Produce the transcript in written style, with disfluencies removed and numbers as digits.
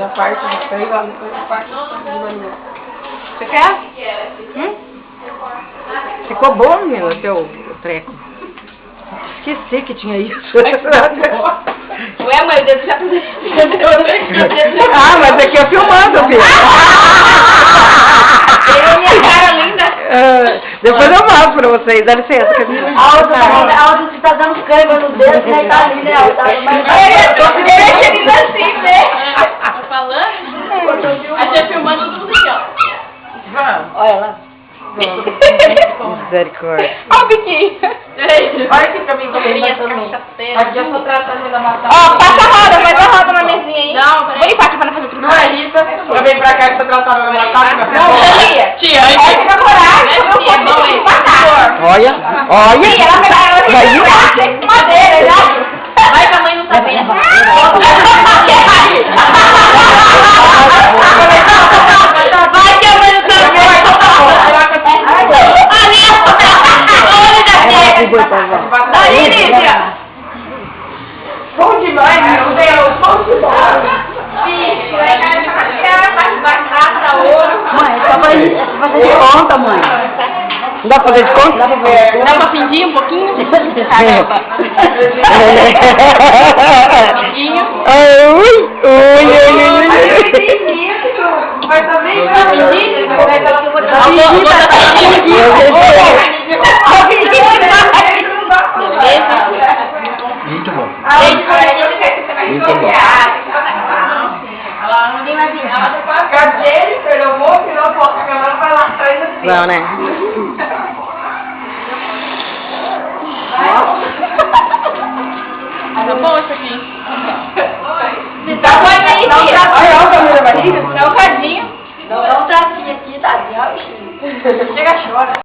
parte do peito, lá depois a parte do maninho. Você quer? Ficou bom, meu, o teu treco. Esqueci que tinha isso. Ué, mas eu já... Ah, mas aqui eu filmando, filho. Eu minha cara linda. Depois eu mostro pra vocês, dá licença. Aldo, você tá dando câimbra no dedo, né? Tá ali, né? Eu deixei ele assim, né? Tá falando? A gente filmando tudo aqui, ó. Vamos. Olha lá. Misericórdia. Ó o biquinho. Olha aqui pra mim, aqui eu tô tratando da matar. Ó, passa a roda, faz a roda na mesinha aí. Não, vou limpar aqui pra não fazer tudo. Não é isso, eu venho pra cá que tô tratando da matar. Tia, aí fica coragem. Olha, olha. Tia, ela vai madeira, já. Vai que a mãe não tá vendo. Vai que a mãe não tá vendo. Daí, Lídia! Bom demais, meu Deus, bom demais. Bicho, é cara de pastel, faz batata, ouro. Mãe, só fazer de conta, mãe. Não dá pra fazer de conta? Dá pra fazer Dá pra fingir um pouquinho? Caramba. Mas também pra fingir, Muito bom. Muito bom. Eu vou, que não posso, a câmera vai lá atrás assim. Não, né? Tá bom isso aqui. Tá bom, aí, olha o tamanho da barriga. É o cadinho. Dá um tracinho aqui, tadinho. Chega, chora.